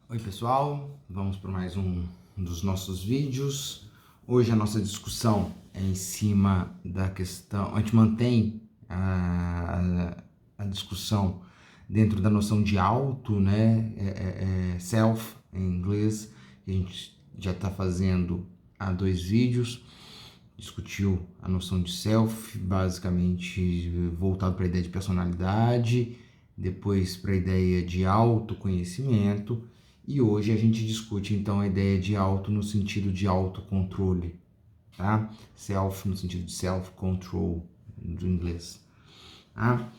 Oi pessoal, vamos para mais um dos nossos vídeos. Hoje a nossa discussão é em cima da questão, a gente mantém a discussão dentro da noção de auto, né? Self em inglês, que a gente já está fazendo há 2 vídeos. Discutiu a noção de self, basicamente voltado para a ideia de personalidade, depois para a ideia de autoconhecimento, e hoje a gente discute então a ideia de auto no sentido de autocontrole, tá? Self no sentido de self-control, do inglês. Tá?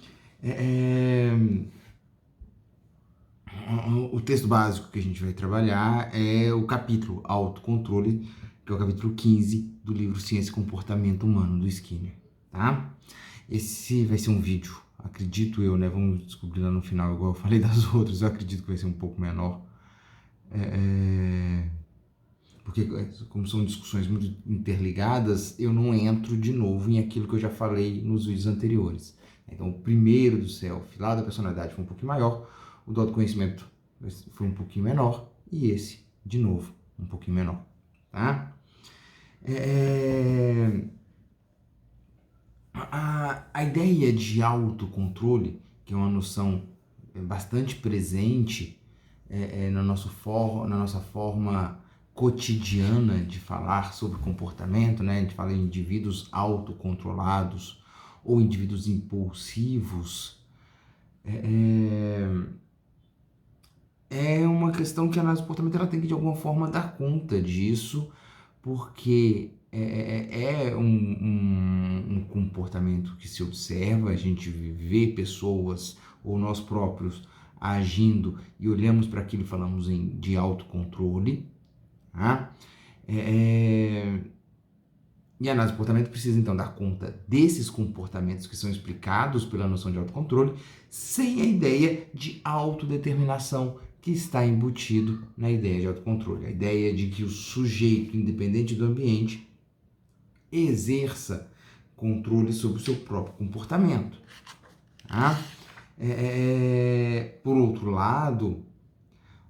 O texto básico que a gente vai trabalhar é o capítulo Autocontrole, que é o capítulo 15 do livro Ciência e Comportamento Humano, do Skinner, tá? Esse vai ser um vídeo, acredito eu, né? Vamos descobrir lá no final, igual eu falei das outras, eu acredito que vai ser um pouco menor. Porque como são discussões muito interligadas, eu não entro de novo em aquilo que eu já falei nos vídeos anteriores. Então, o primeiro do self, lá da personalidade, foi um pouquinho maior, o do autoconhecimento foi um pouquinho menor, e esse, de novo, um pouquinho menor, tá? A ideia de autocontrole, que é uma noção bastante presente na nossa forma cotidiana de falar sobre comportamento, né? A gente fala em indivíduos autocontrolados ou indivíduos impulsivos. É uma questão que a análise do comportamento ela tem que de alguma forma dar conta disso, porque um comportamento que se observa, a gente vê pessoas ou nós próprios agindo e olhamos para aquilo e falamos de autocontrole, tá? E a análise do comportamento precisa então dar conta desses comportamentos que são explicados pela noção de autocontrole, sem a ideia de autodeterminação que está embutido na ideia de autocontrole. A ideia de que o sujeito, independente do ambiente, exerça controle sobre o seu próprio comportamento. Tá? Por outro lado,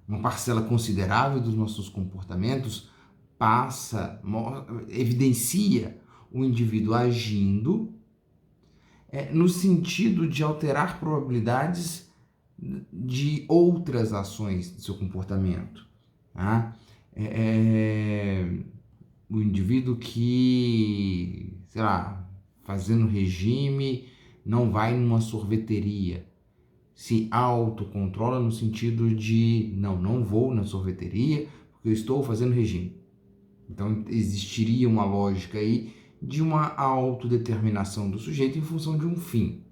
uma parcela considerável dos nossos comportamentos evidencia o indivíduo agindo no sentido de alterar probabilidades de outras ações do seu comportamento. Tá? O indivíduo que, sei lá, fazendo regime, não vai numa sorveteria, se autocontrola no sentido de não vou na sorveteria porque eu estou fazendo regime. Então existiria uma lógica aí de uma autodeterminação do sujeito em função de um fim.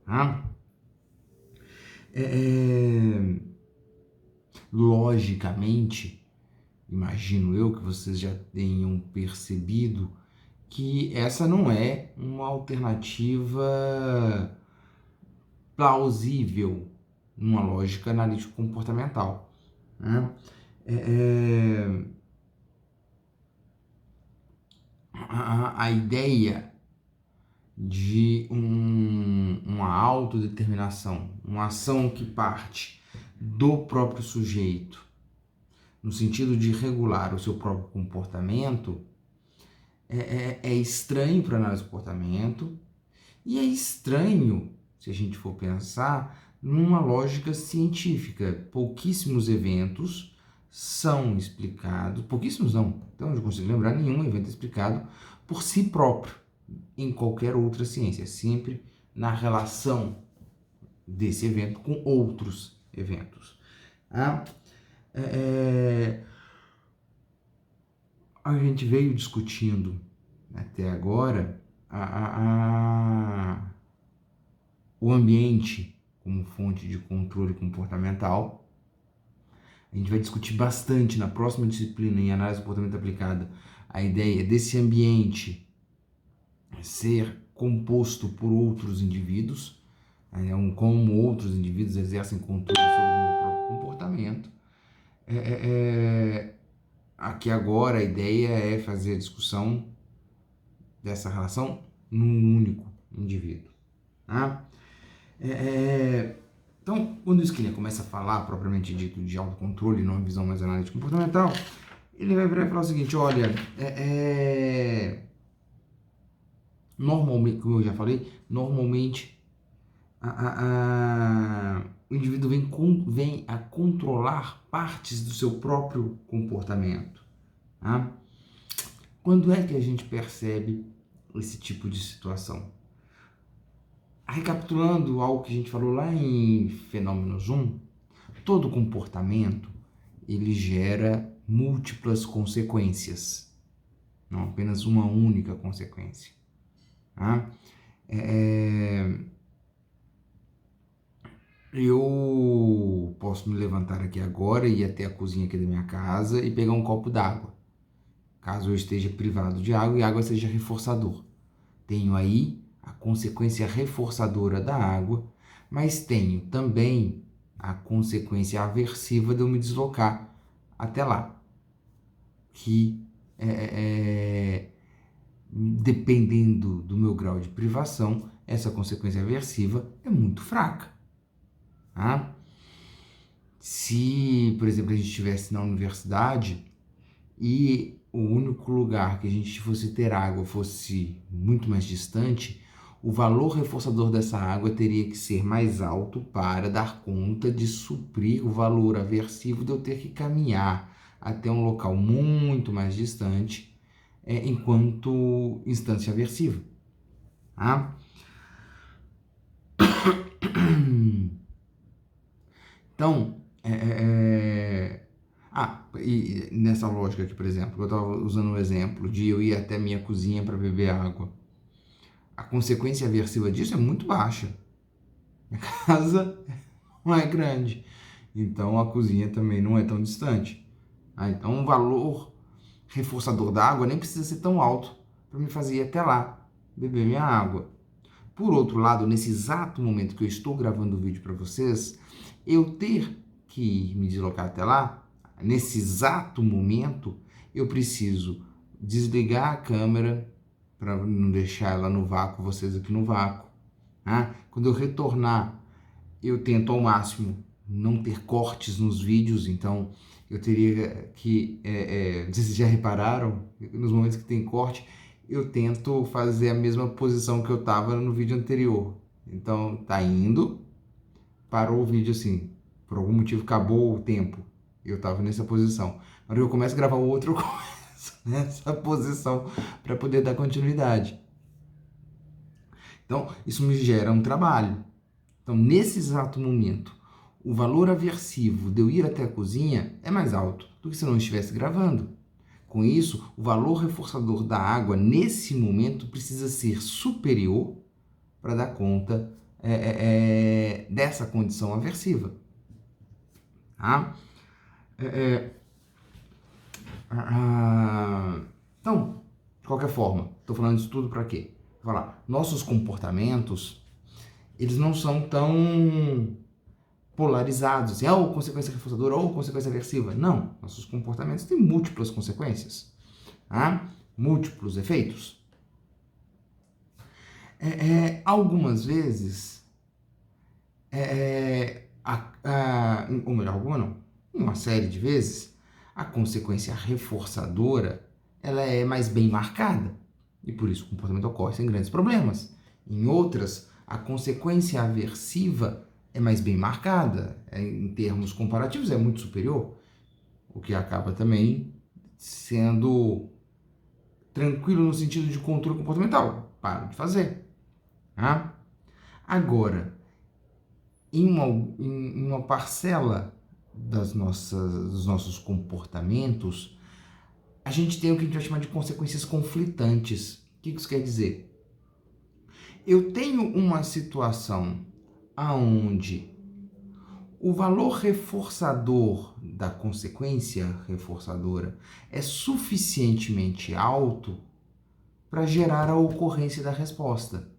Tá? Logicamente, imagino eu que vocês já tenham percebido que essa não é uma alternativa plausível numa lógica analítico-comportamental. Né? A ideia de uma autodeterminação, uma ação que parte do próprio sujeito, no sentido de regular o seu próprio comportamento, é estranho para a análise do comportamento e é estranho, se a gente for pensar, numa lógica científica. Pouquíssimos eventos são explicados, pouquíssimos não, então eu não consigo lembrar nenhum evento explicado por si próprio em qualquer outra ciência, sempre na relação desse evento com outros eventos. Ah, a gente veio discutindo até agora o ambiente como fonte de controle comportamental. A gente vai discutir bastante na próxima disciplina em análise do comportamento aplicada a ideia desse ambiente ser composto por outros indivíduos, como outros indivíduos exercem controle sobre o meu próprio comportamento. Aqui agora a ideia é fazer a discussão dessa relação num único indivíduo. Tá? Então, quando o Skinner começa a falar, propriamente dito, de autocontrole, numa visão mais analítica comportamental, ele vai virar e falar o seguinte: olha, normalmente, como eu já falei, normalmente o indivíduo vem a controlar partes do seu próprio comportamento. Tá? Quando é que a gente percebe esse tipo de situação? Recapitulando algo que a gente falou lá em Fenômenos 1, todo comportamento ele gera múltiplas consequências, não apenas uma única consequência. Tá? Eu posso me levantar aqui agora e ir até a cozinha aqui da minha casa e pegar um copo d'água, caso eu esteja privado de água e a água seja reforçador. Tenho aí a consequência reforçadora da água, mas tenho também a consequência aversiva de eu me deslocar até lá, que dependendo do meu grau de privação, essa consequência aversiva é muito fraca. Tá? Se, por exemplo, a gente estivesse na universidade e o único lugar que a gente fosse ter água fosse muito mais distante, o valor reforçador dessa água teria que ser mais alto para dar conta de suprir o valor aversivo de eu ter que caminhar até um local muito mais distante, enquanto instância aversiva. Tá? Então, e nessa lógica aqui, por exemplo, eu estava usando um exemplo de eu ir até minha cozinha para beber água. A consequência aversiva disso é muito baixa. A casa não é grande, então a cozinha também não é tão distante. Então o valor reforçador da água nem precisa ser tão alto para me fazer ir até lá beber minha água. Por outro lado, nesse exato momento que eu estou gravando o vídeo para vocês, eu ter que me deslocar até lá, nesse exato momento, eu preciso desligar a câmera para não deixar ela no vácuo, vocês aqui no vácuo. Tá? Quando eu retornar, eu tento ao máximo não ter cortes nos vídeos, então eu teria que, não sei se vocês já repararam, nos momentos que tem corte, eu tento fazer a mesma posição que eu estava no vídeo anterior. Então, tá indo, parou o vídeo assim, por algum motivo acabou o tempo, eu estava nessa posição. Na hora que eu começo a gravar o outro, eu começo nessa posição para poder dar continuidade. Então, isso me gera um trabalho. Então, nesse exato momento, o valor aversivo de eu ir até a cozinha é mais alto do que se eu não estivesse gravando. Com isso, o valor reforçador da água, nesse momento, precisa ser superior para dar conta dessa condição aversiva. Tá? Então, de qualquer forma, estou falando isso tudo para quê? Falar, nossos comportamentos, eles não são tão polarizados, assim, ou consequência reforçadora ou consequência aversiva. Não, nossos comportamentos têm múltiplas consequências, tá? Múltiplos efeitos. Algumas vezes, ou melhor, alguma não, uma série de vezes, a consequência reforçadora ela é mais bem marcada e por isso o comportamento ocorre sem grandes problemas. Em outras, a consequência aversiva é mais bem marcada, em termos comparativos é muito superior, o que acaba também sendo tranquilo no sentido de controle comportamental. Paro de fazer. Tá? Agora, em uma parcela dos nossos comportamentos, a gente tem o que a gente vai chamar de consequências conflitantes. O que isso quer dizer? Eu tenho uma situação aonde o valor reforçador da consequência reforçadora é suficientemente alto para gerar a ocorrência da resposta.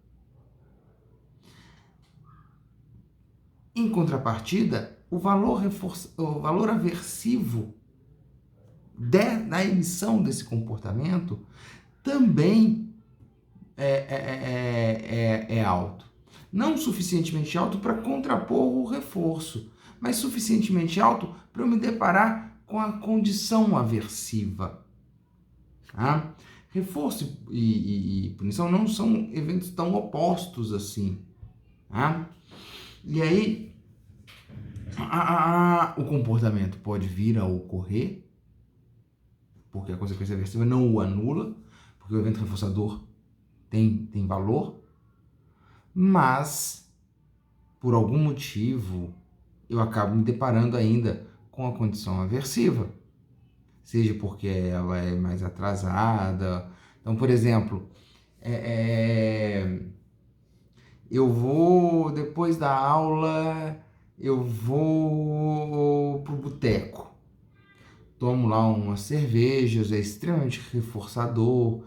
Em contrapartida, o valor aversivo da emissão desse comportamento também é alto. Não suficientemente alto para contrapor o reforço, mas suficientemente alto para eu me deparar com a condição aversiva. Tá? Reforço e punição não são eventos tão opostos assim. Tá? E aí, o comportamento pode vir a ocorrer, porque a consequência aversiva não o anula, porque o evento reforçador tem valor, mas, por algum motivo, eu acabo me deparando ainda com a condição aversiva, seja porque ela é mais atrasada. Então, por exemplo, eu vou, depois da aula, eu vou pro boteco. Tomo lá umas cervejas, é extremamente reforçador,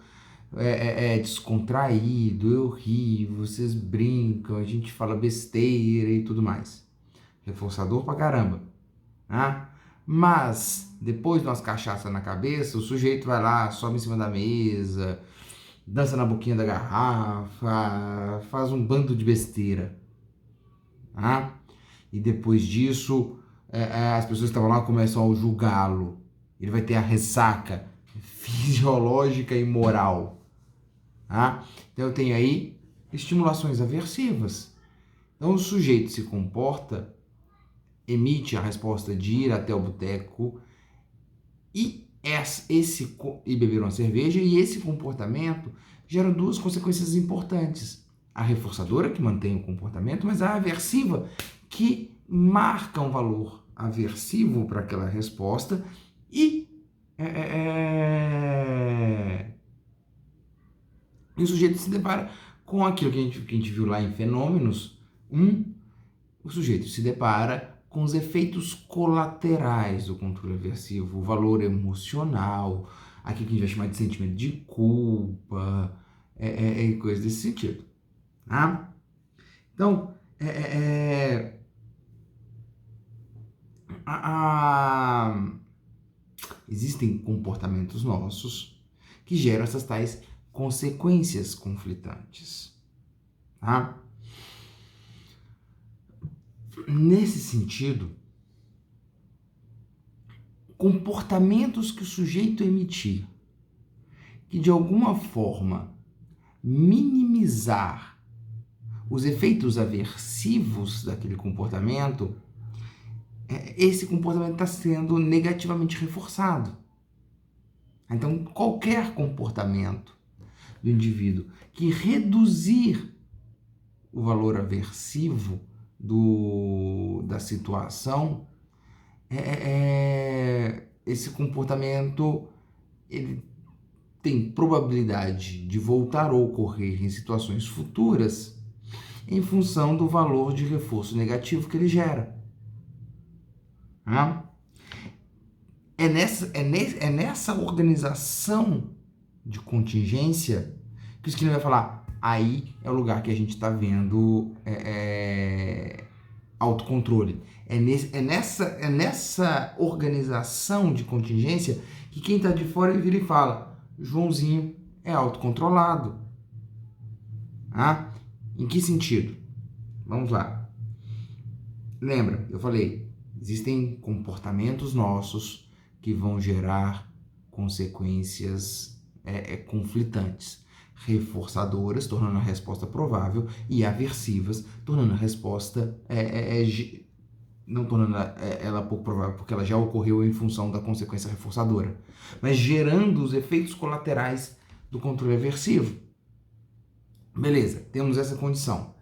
é descontraído, eu rio, vocês brincam, a gente fala besteira e tudo mais. Reforçador pra caramba, né? Mas, depois de umas cachaças na cabeça, o sujeito vai lá, sobe em cima da mesa, dança na boquinha da garrafa, faz um bando de besteira, né? E depois disso, as pessoas que estavam lá começam a julgá-lo. Ele vai ter a ressaca fisiológica e moral. Tá? Então eu tenho aí estimulações aversivas. Então o sujeito se comporta, emite a resposta de ir até o boteco e beber uma cerveja, e esse comportamento gera duas consequências importantes. A reforçadora, que mantém o comportamento, mas a aversiva, que marca um valor aversivo para aquela resposta e o sujeito se depara com aquilo que a gente viu lá em Fenômenos. O sujeito se depara com os efeitos colaterais do controle aversivo, o valor emocional, aquilo que a gente vai chamar de sentimento de culpa, coisas desse sentido. Tá? Então, existem comportamentos nossos que geram essas tais consequências conflitantes. Tá? Nesse sentido, comportamentos que o sujeito emitir, que de alguma forma minimizar os efeitos aversivos daquele comportamento, esse comportamento está sendo negativamente reforçado. Então, qualquer comportamento do indivíduo que reduzir o valor aversivo da situação, esse comportamento ele tem probabilidade de voltar a ocorrer em situações futuras em função do valor de reforço negativo que ele gera. É nessa organização de contingência que o Skinner vai falar, aí é o lugar que a gente está vendo autocontrole. É nessa organização de contingência que quem está de fora vira e fala, Joãozinho é autocontrolado. Em que sentido? Vamos lá. Lembra, eu falei, existem comportamentos nossos que vão gerar consequências conflitantes, reforçadoras, tornando a resposta provável, e aversivas, tornando a resposta não tornando ela pouco provável, porque ela já ocorreu em função da consequência reforçadora, mas gerando os efeitos colaterais do controle aversivo. Beleza, temos essa condição.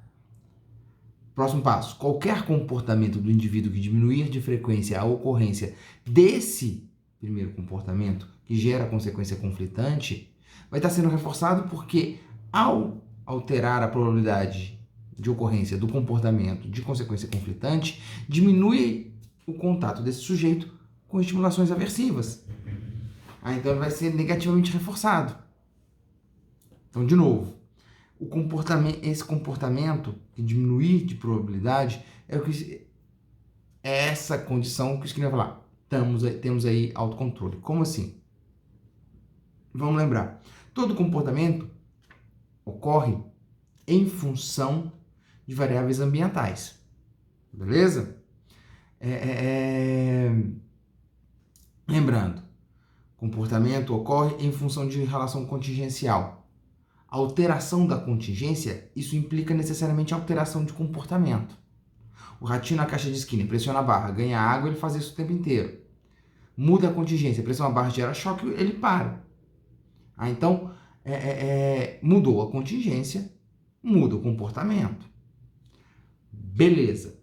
Próximo passo, qualquer comportamento do indivíduo que diminuir de frequência a ocorrência desse primeiro comportamento, que gera a consequência conflitante, vai estar sendo reforçado porque, ao alterar a probabilidade de ocorrência do comportamento de consequência conflitante, diminui o contato desse sujeito com estimulações aversivas. Então ele vai ser negativamente reforçado. Então, de novo, esse comportamento que diminuir de probabilidade é essa condição que o Skinner vai falar. Temos aí autocontrole. Como assim? Vamos lembrar. Todo comportamento ocorre em função de variáveis ambientais. Beleza? Lembrando, comportamento ocorre em função de relação contingencial. Alteração da contingência, isso implica necessariamente alteração de comportamento. O ratinho na caixa de Skinner pressiona a barra, ganha água, ele faz isso o tempo inteiro. Muda a contingência, pressiona a barra, gera choque, ele para. Então, mudou a contingência, muda o comportamento. Beleza.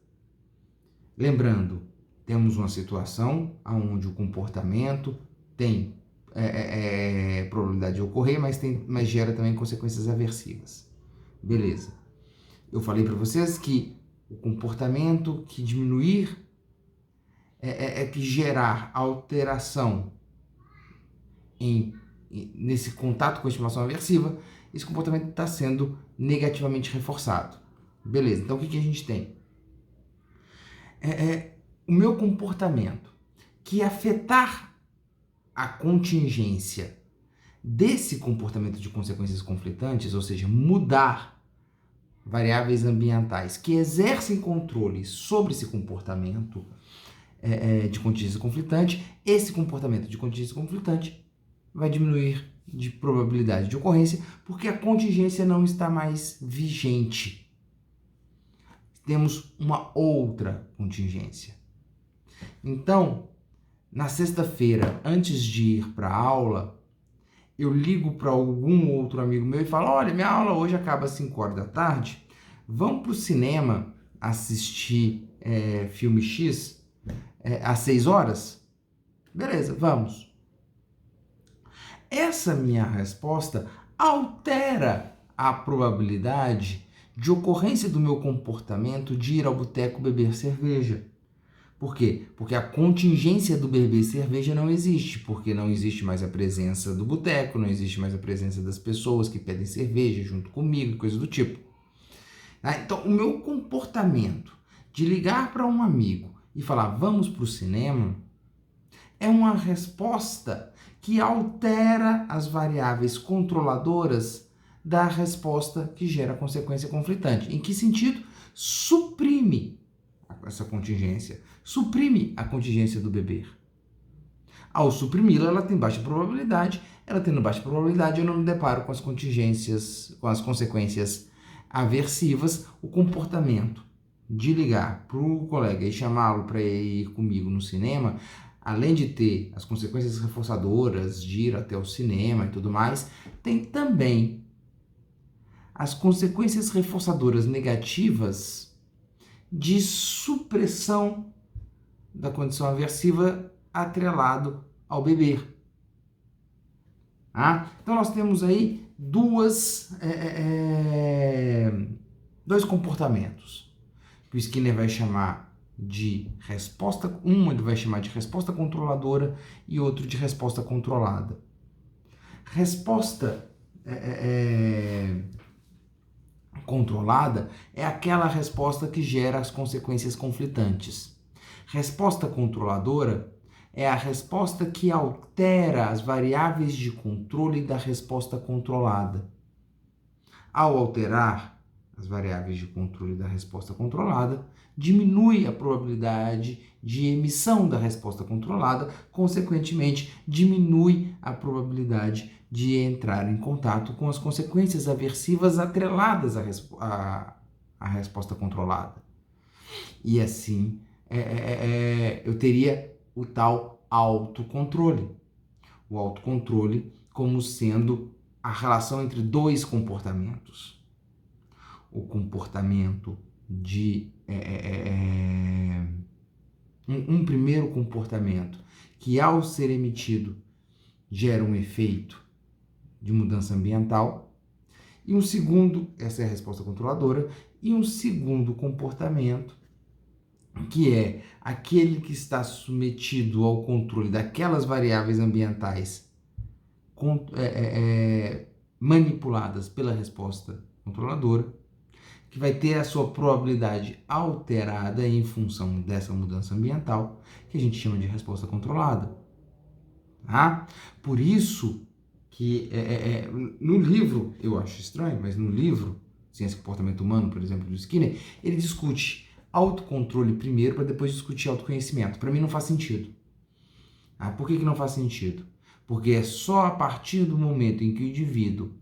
Lembrando, temos uma situação onde o comportamento tem probabilidade de ocorrer, mas gera também consequências aversivas. Beleza. Eu falei para vocês que o comportamento que diminuir que gerar alteração nesse contato com a estimulação aversiva, esse comportamento está sendo negativamente reforçado. Beleza, então o que a gente tem? O meu comportamento que afetar a contingência desse comportamento de consequências conflitantes, ou seja, mudar variáveis ambientais que exercem controle sobre esse comportamento de contingência conflitante, esse comportamento de contingência conflitante vai diminuir de probabilidade de ocorrência, porque a contingência não está mais vigente. Temos uma outra contingência. Então, na sexta-feira, antes de ir para a aula, eu ligo para algum outro amigo meu e falo: olha, minha aula hoje acaba às 5 horas da tarde, vamos para o cinema assistir filme X às 6 horas? Beleza, vamos. Essa minha resposta altera a probabilidade de ocorrência do meu comportamento de ir ao boteco beber cerveja. Por quê? Porque a contingência do beber cerveja não existe, porque não existe mais a presença do boteco, não existe mais a presença das pessoas que pedem cerveja junto comigo, coisa do tipo. Então, o meu comportamento de ligar para um amigo e falar vamos para o cinema é uma resposta que altera as variáveis controladoras da resposta que gera consequência conflitante. Em que sentido? Suprime essa contingência, suprime a contingência do beber. Ao suprimi-la, ela tem baixa probabilidade, ela tendo baixa probabilidade, eu não me deparo com as contingências, com as consequências aversivas. O comportamento de ligar para o colega e chamá-lo para ir comigo no cinema, além de ter as consequências reforçadoras de ir até o cinema e tudo mais, tem também as consequências reforçadoras negativas de supressão da condição aversiva atrelado ao beber. Então nós temos aí dois comportamentos que o Skinner vai chamar de resposta, ele vai chamar de resposta controladora e outro de resposta controlada. Resposta controlada é aquela resposta que gera as consequências conflitantes. Resposta controladora é a resposta que altera as variáveis de controle da resposta controlada. Ao alterar as variáveis de controle da resposta controlada, diminui a probabilidade de emissão da resposta controlada, consequentemente, diminui a probabilidade de entrar em contato com as consequências aversivas atreladas à resposta controlada. E assim, eu teria o tal autocontrole. O autocontrole como sendo a relação entre dois comportamentos. O comportamento de um primeiro comportamento que, ao ser emitido, gera um efeito de mudança ambiental, e um segundo, essa é a resposta controladora, e um segundo comportamento que é aquele que está submetido ao controle daquelas variáveis ambientais manipuladas pela resposta controladora, que vai ter a sua probabilidade alterada em função dessa mudança ambiental, que a gente chama de resposta controlada. Por isso que no livro, eu acho estranho, mas no livro, Ciência e Comportamento Humano, por exemplo, do Skinner, ele discute autocontrole primeiro para depois discutir autoconhecimento. Para mim não faz sentido. Por que não faz sentido? Porque é só a partir do momento em que o indivíduo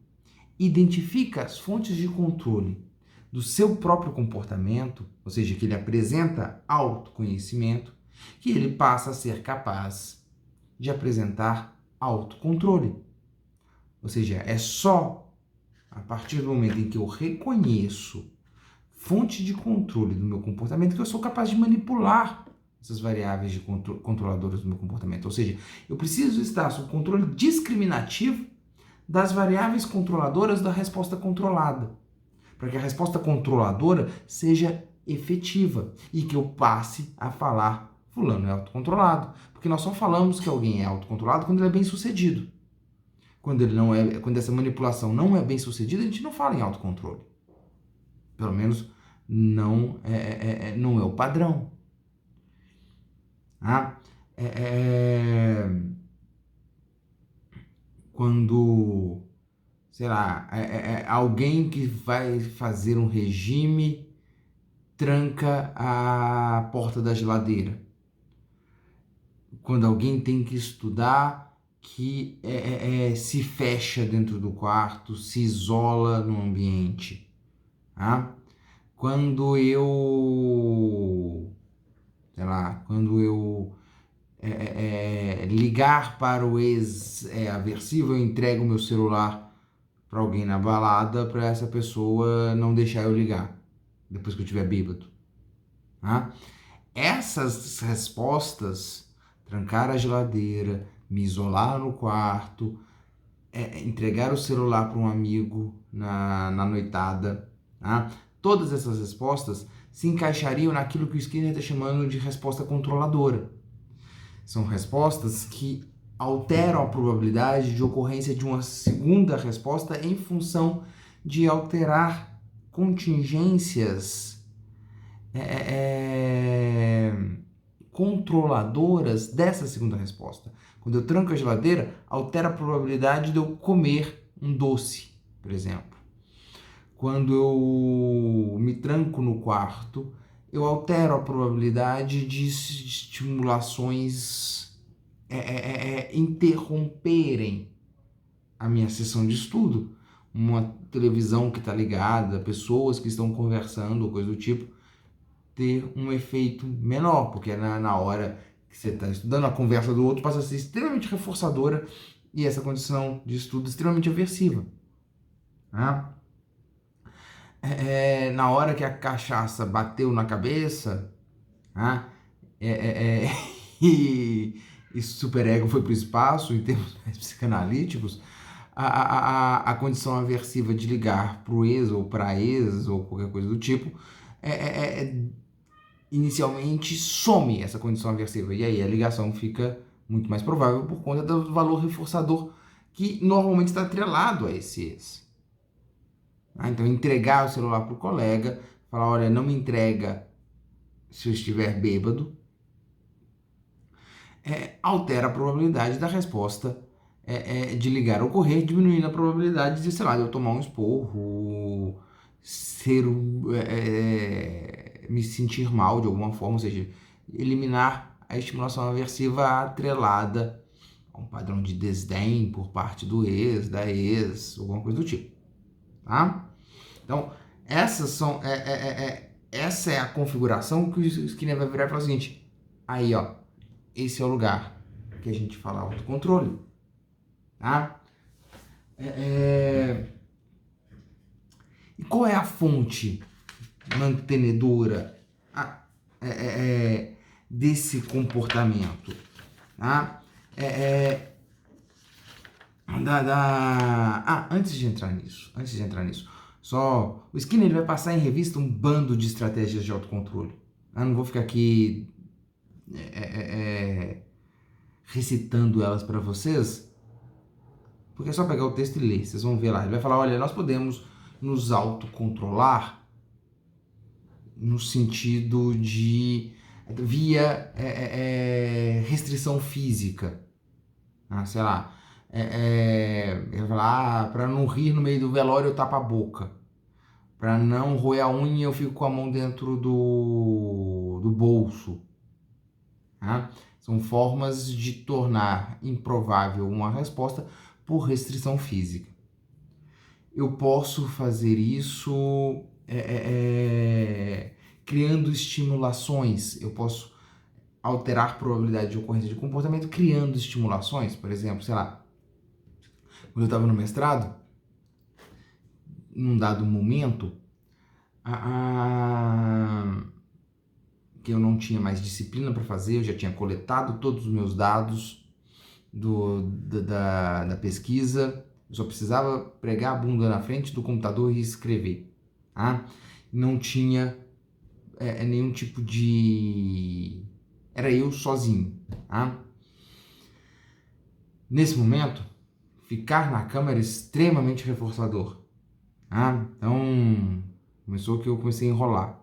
identifica as fontes de controle do seu próprio comportamento, ou seja, que ele apresenta autoconhecimento, que ele passa a ser capaz de apresentar autocontrole. Ou seja, é só a partir do momento em que eu reconheço fonte de controle do meu comportamento que eu sou capaz de manipular essas variáveis controladoras do meu comportamento. Ou seja, eu preciso estar sob controle discriminativo das variáveis controladoras da resposta controlada, para que a resposta controladora seja efetiva e que eu passe a falar fulano é autocontrolado, porque nós só falamos que alguém é autocontrolado quando ele é bem sucedido. Quando ele não é, quando essa manipulação não é bem sucedida, a gente não fala em autocontrole. Pelo menos não é o padrão. Quando, sei lá, alguém que vai fazer um regime tranca a porta da geladeira. Quando alguém tem que estudar, que se fecha dentro do quarto, se isola no ambiente. Quando eu, sei lá, ligar para o ex-aversivo, eu entrego o meu celular para alguém na balada, para essa pessoa não deixar eu ligar, depois que eu estiver bêbado. Essas respostas, trancar a geladeira, me isolar no quarto, entregar o celular para um amigo na noitada, todas essas respostas se encaixariam naquilo que o Skinner está chamando de resposta controladora. São respostas que alteram a probabilidade de ocorrência de uma segunda resposta em função de alterar contingências controladoras dessa segunda resposta. Quando eu tranco a geladeira, altera a probabilidade de eu comer um doce, por exemplo. Quando eu me tranco no quarto, eu altero a probabilidade de estimulações interromperem a minha sessão de estudo. Uma televisão que está ligada, pessoas que estão conversando, coisa do tipo, ter um efeito menor, porque na hora que você está estudando, a conversa do outro passa a ser extremamente reforçadora e essa condição de estudo extremamente aversiva. Na hora que a cachaça bateu na cabeça, e superego foi para o espaço, em termos mais psicanalíticos, a condição aversiva de ligar para o ex ou para a ex ou qualquer coisa do tipo, inicialmente some essa condição aversiva. E aí a ligação fica muito mais provável por conta do valor reforçador que normalmente está atrelado a esse ex. Então, entregar o celular para o colega, falar, olha, não me entrega se eu estiver bêbado, altera a probabilidade da resposta de ligar ocorrer, diminuindo a probabilidade de, sei lá, de eu tomar um esporro, me sentir mal de alguma forma, ou seja, eliminar a estimulação aversiva atrelada a um padrão de desdém por parte do ex, da ex, alguma coisa do tipo. Então, essa é a configuração que o Skinner vai virar e falar o seguinte: aí, esse é o lugar que a gente fala autocontrole. E qual é a fonte mantenedora desse comportamento? Antes de entrar nisso, só o Skinner ele vai passar em revista um bando de estratégias de autocontrole. Não vou ficar aqui recitando elas para vocês, porque é só pegar o texto e ler, vocês vão ver lá. Ele vai falar, olha, nós podemos nos autocontrolar no sentido de via restrição física. Sei lá, ele vai falar, para não rir no meio do velório eu tapo a boca. Para não roer a unha, eu fico com a mão dentro do bolso. Tá? São formas de tornar improvável uma resposta por restrição física. Eu posso fazer isso criando estimulações. Eu posso alterar a probabilidade de ocorrência de comportamento criando estimulações. Por exemplo, sei lá, quando eu estava no mestrado, num dado momento, que eu não tinha mais disciplina para fazer, eu já tinha coletado todos os meus dados da pesquisa, eu só precisava pregar a bunda na frente do computador e escrever. Tá? Não tinha nenhum tipo de... Era eu sozinho. Tá? Nesse momento, ficar na cama era extremamente reforçador. Tá? Então, começou que eu comecei a enrolar.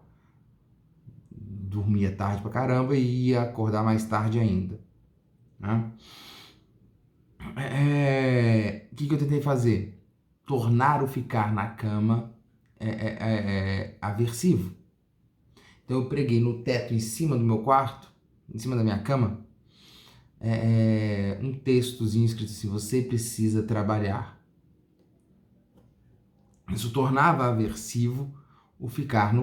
Dormia tarde pra caramba e ia acordar mais tarde ainda. Né? O que eu tentei fazer? Tornar o ficar na cama aversivo. Então eu preguei no teto em cima do meu quarto, em cima da minha cama, um textozinho escrito assim: você precisa trabalhar. Isso tornava aversivo o ficar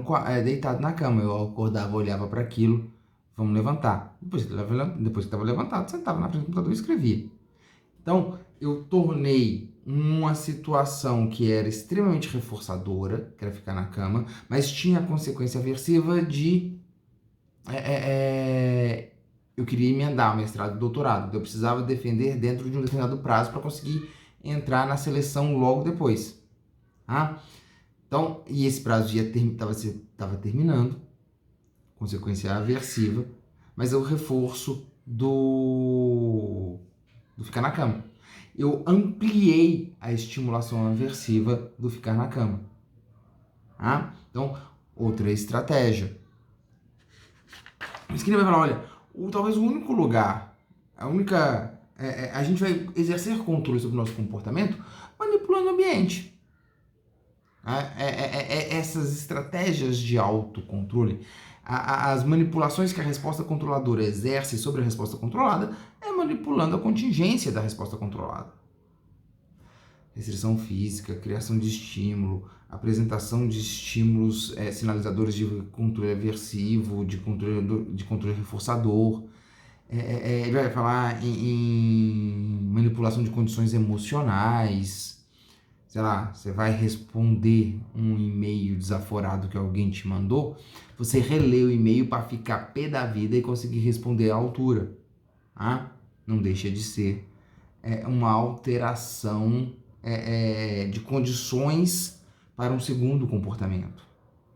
deitado na cama. Eu acordava, olhava para aquilo, vamos levantar. Depois que estava levantado, sentava na frente do computador e escrevia. Então, eu tornei uma situação que era extremamente reforçadora, que era ficar na cama, mas tinha a consequência aversiva de... eu queria emendar o mestrado e doutorado. Eu precisava defender dentro de um determinado prazo para conseguir entrar na seleção logo depois. Tá? Então, e esse prazo já estava terminando, consequência aversiva, mas é o reforço do ficar na cama. Eu ampliei a estimulação aversiva do ficar na cama. Tá? Então, outra estratégia. Mas que nem vai falar, olha, talvez o único lugar, a gente vai exercer controle sobre o nosso comportamento manipulando o ambiente. Essas estratégias de autocontrole, as manipulações que a resposta controladora exerce sobre a resposta controlada é manipulando a contingência da resposta controlada. Restrição física, criação de estímulo, apresentação de estímulos sinalizadores de controle aversivo, de controle reforçador. Ele vai falar em manipulação de condições emocionais. Sei lá, você vai responder um e-mail desaforado que alguém te mandou, você relê o e-mail para ficar pé da vida e conseguir responder à altura. Tá? Não deixa de ser uma alteração de condições para um segundo comportamento.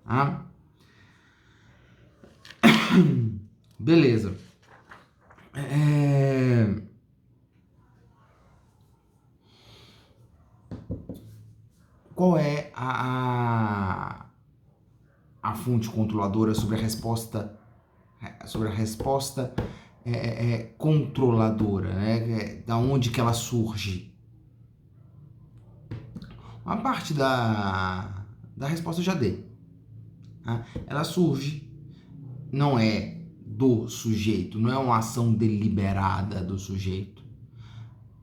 Tá? Beleza. Qual é a fonte controladora sobre a resposta controladora, né? Da onde que ela surge? Uma parte da resposta eu já dei. Tá? Ela surge, não é do sujeito, não é uma ação deliberada do sujeito,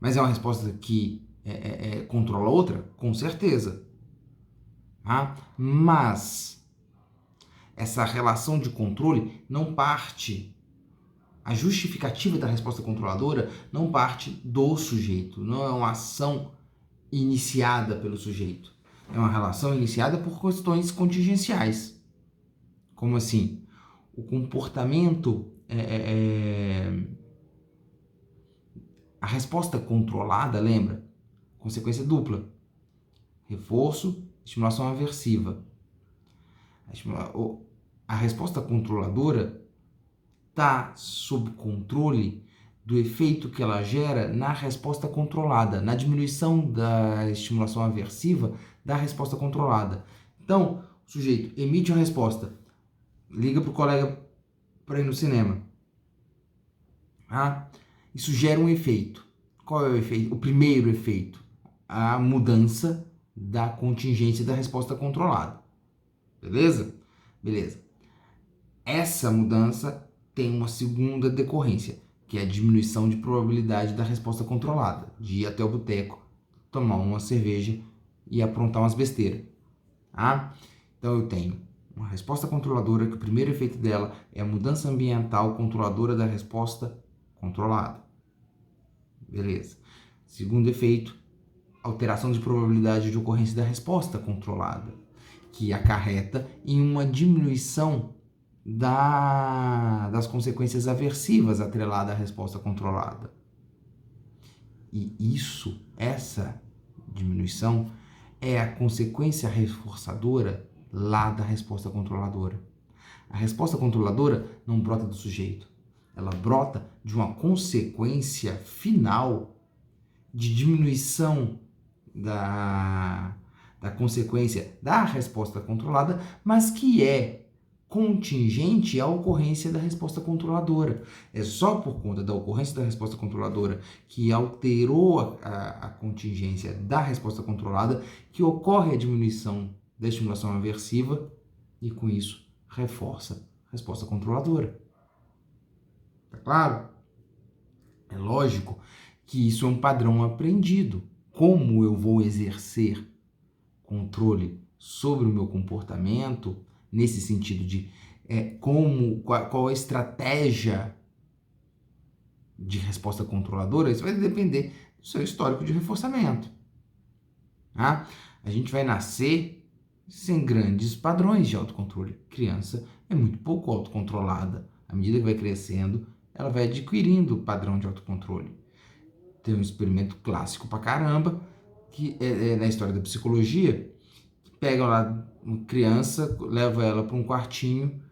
mas é uma resposta que controla a outra, com certeza. Tá? Mas essa relação de controle não parte, a justificativa da resposta controladora não parte do sujeito, não é uma ação iniciada pelo sujeito, é uma relação iniciada por questões contingenciais. Como assim? O comportamento, a resposta controlada, lembra? Consequência dupla. Reforço, estimulação aversiva. A resposta controladora está sob controle do efeito que ela gera na resposta controlada, na diminuição da estimulação aversiva da resposta controlada. Então, o sujeito emite uma resposta, liga para o colega para ir no cinema. Tá? Isso gera um efeito. Qual é o efeito? O primeiro efeito, a mudança da contingência da resposta controlada. Beleza? Beleza. Essa mudança tem uma segunda decorrência, que é a diminuição de probabilidade da resposta controlada, de ir até o boteco, tomar uma cerveja e aprontar umas besteiras. Tá? Então eu tenho uma resposta controladora, que o primeiro efeito dela é a mudança ambiental controladora da resposta controlada. Beleza. Segundo efeito, alteração de probabilidade de ocorrência da resposta controlada, que acarreta em uma diminuição das consequências aversivas atreladas à resposta controlada. E essa diminuição é a consequência reforçadora lá da resposta controladora. A resposta controladora não brota do sujeito, ela brota de uma consequência final de diminuição da consequência da resposta controlada, mas que é contingente à ocorrência da resposta controladora. É só por conta da ocorrência da resposta controladora, que alterou a contingência da resposta controlada, que ocorre a diminuição da estimulação aversiva e, com isso, reforça a resposta controladora. Tá claro? É lógico que isso é um padrão aprendido. Como eu vou exercer controle sobre o meu comportamento, nesse sentido de qual a estratégia de resposta controladora, isso vai depender do seu histórico de reforçamento. Tá? A gente vai nascer sem grandes padrões de autocontrole. Criança é muito pouco autocontrolada. À medida que vai crescendo, ela vai adquirindo o padrão de autocontrole. Tem um experimento clássico pra caramba, que é na história da psicologia, que pega lá uma criança, leva ela para um quartinho,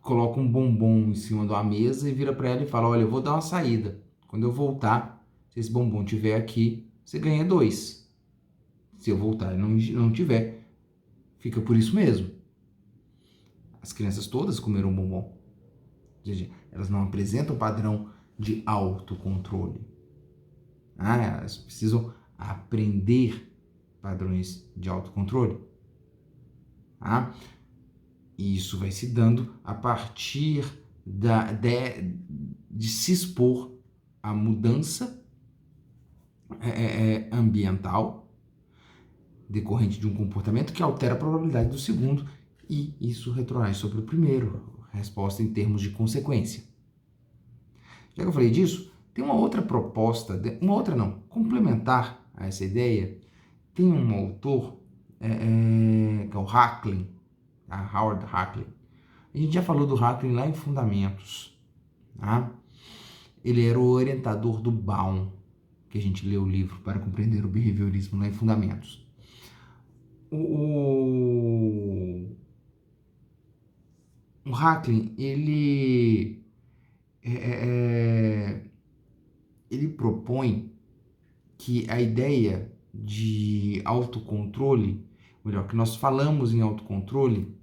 coloca um bombom em cima de uma mesa e vira para ela e fala: olha, eu vou dar uma saída. Quando eu voltar, se esse bombom estiver aqui, você ganha 2. Se eu voltar e não tiver, fica por isso mesmo. As crianças todas comeram bombom. Elas não apresentam padrão de autocontrole. Elas precisam aprender padrões de autocontrole. E isso vai se dando a partir de se expor à mudança ambiental decorrente de um comportamento que altera a probabilidade do segundo, e isso retroage sobre o primeiro, resposta em termos de consequência. Já que eu falei disso, tem uma outra proposta, complementar a essa ideia. Tem um autor, que é o Hacklin, Howard Hacklin. A gente já falou do Hacklin lá em Fundamentos. Tá? Ele era o orientador do Baum, que a gente leu o livro para compreender o behaviorismo lá em Fundamentos. O Hacklin, ele propõe que a ideia de autocontrole, melhor, que nós falamos em autocontrole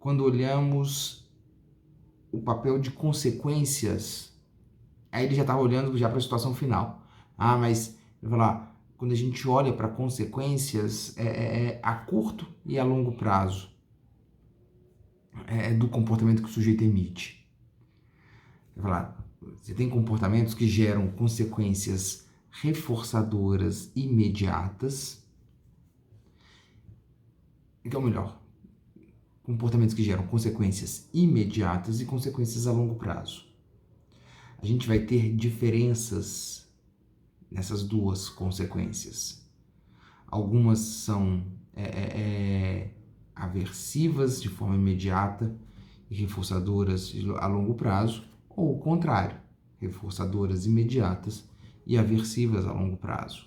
quando olhamos o papel de consequências. Aí ele já estava olhando já para a situação final. Mas ele vai lá, quando a gente olha para consequências a curto e a longo prazo do comportamento que o sujeito emite. Ele vai lá, você tem comportamentos que geram consequências reforçadoras imediatas, então melhor, comportamentos que geram consequências imediatas e consequências a longo prazo. A gente vai ter diferenças nessas duas consequências. Algumas são aversivas de forma imediata e reforçadoras a longo prazo, ou o contrário, reforçadoras imediatas e aversivas a longo prazo.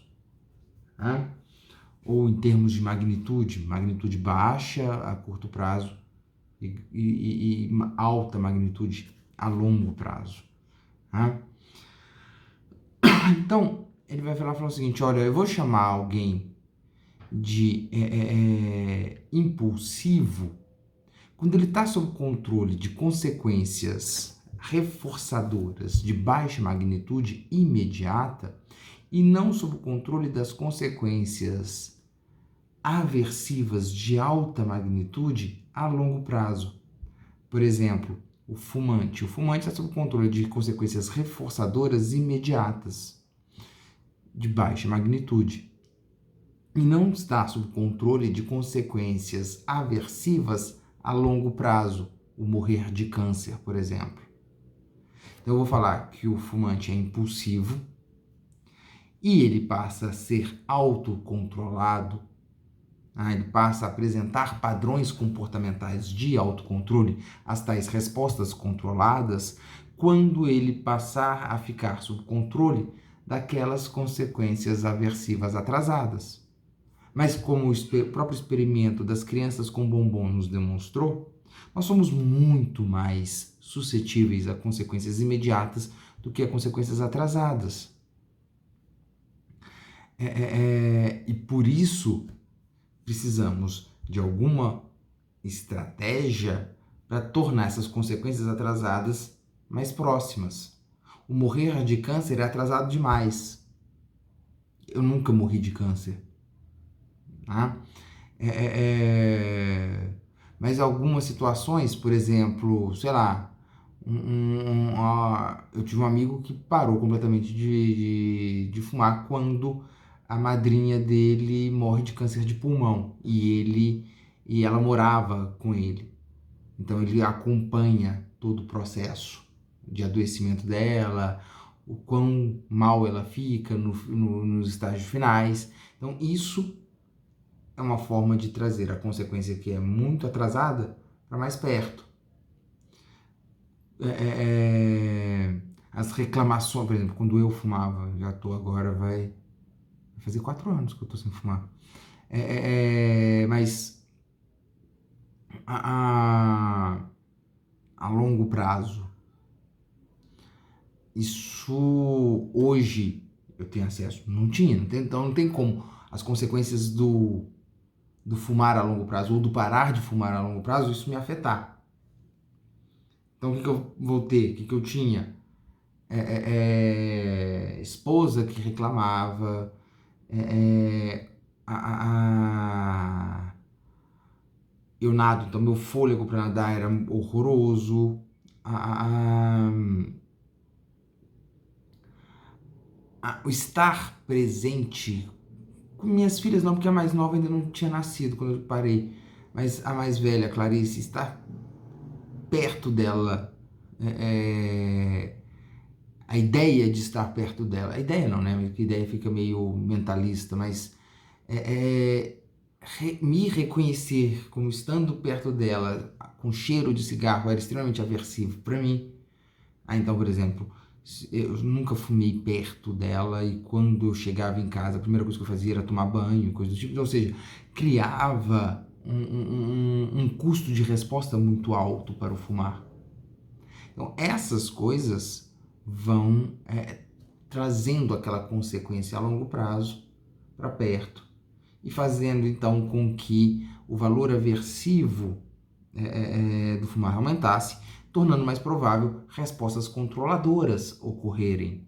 Ou em termos de magnitude baixa a curto prazo e alta magnitude a longo prazo. Então, ele vai falar o seguinte: olha, eu vou chamar alguém de impulsivo quando ele está sob controle de consequências reforçadoras de baixa magnitude imediata e não sob controle das consequências aversivas de alta magnitude a longo prazo. Por exemplo, o fumante. O fumante está sob controle de consequências reforçadoras imediatas, de baixa magnitude, e não está sob controle de consequências aversivas a longo prazo, o morrer de câncer, por exemplo. Então eu vou falar que o fumante é impulsivo e ele passa a ser autocontrolado, ele passa a apresentar padrões comportamentais de autocontrole, as tais respostas controladas, quando ele passar a ficar sob controle daquelas consequências aversivas atrasadas. Mas como o próprio experimento das crianças com bombom nos demonstrou, nós somos muito mais suscetíveis a consequências imediatas do que a consequências atrasadas. E por isso precisamos de alguma estratégia para tornar essas consequências atrasadas mais próximas. O morrer de câncer é atrasado demais. Eu nunca morri de câncer. Tá? Mas algumas situações, por exemplo, sei lá, eu tive um amigo que parou completamente de fumar quando a madrinha dele morre de câncer de pulmão e ela morava com ele. Então ele acompanha todo o processo de adoecimento dela, o quão mal ela fica nos estágios finais. Então isso é uma forma de trazer a consequência que é muito atrasada para mais perto. As reclamações, por exemplo, quando eu fumava, já estou agora, vai fazer 4 anos que eu estou sem fumar. Mas a longo prazo, isso hoje eu tenho acesso? Não tinha, então não tem como as consequências do fumar a longo prazo ou do parar de fumar a longo prazo, isso me afetar. Então, o que eu vou ter? O que eu tinha? Esposa que reclamava, eu nado, então meu fôlego para nadar era horroroso, o estar presente com minhas filhas não, porque a mais nova ainda não tinha nascido quando eu parei, mas a mais velha, a Clarice, estar perto dela, a ideia de estar perto dela, a ideia não, né, porque a ideia fica meio mentalista, mas me reconhecer como estando perto dela, com cheiro de cigarro, era extremamente aversivo para mim. Então, por exemplo, eu nunca fumei perto dela e quando eu chegava em casa, a primeira coisa que eu fazia era tomar banho, coisa do tipo. Ou seja, criava um custo de resposta muito alto para o fumar. Então, essas coisas vão trazendo aquela consequência a longo prazo para perto e fazendo, então, com que o valor aversivo do fumar aumentasse, tornando mais provável respostas controladoras ocorrerem.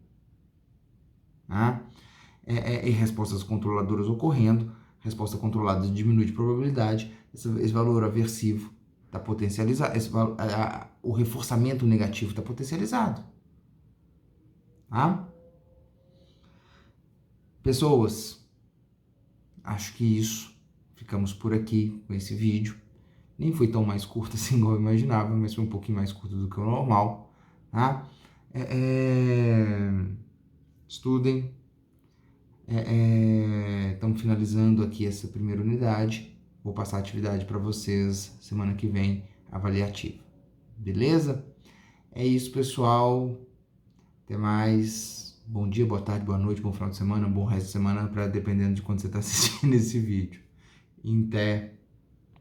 E respostas controladoras ocorrendo, resposta controlada diminui de probabilidade, esse valor aversivo está potencializado, o reforçamento negativo está potencializado. Tá? Pessoas, acho que isso, ficamos por aqui com esse vídeo. Nem foi tão mais curto assim igual eu imaginava, mas foi um pouquinho mais curto do que o normal, tá? Estudem. Estamos finalizando aqui essa primeira unidade. Vou passar a atividade para vocês semana que vem, avaliativa. Beleza? É isso, pessoal. Até mais. Bom dia, boa tarde, boa noite, bom final de semana, bom resto de semana, dependendo de quando você está assistindo esse vídeo. Até.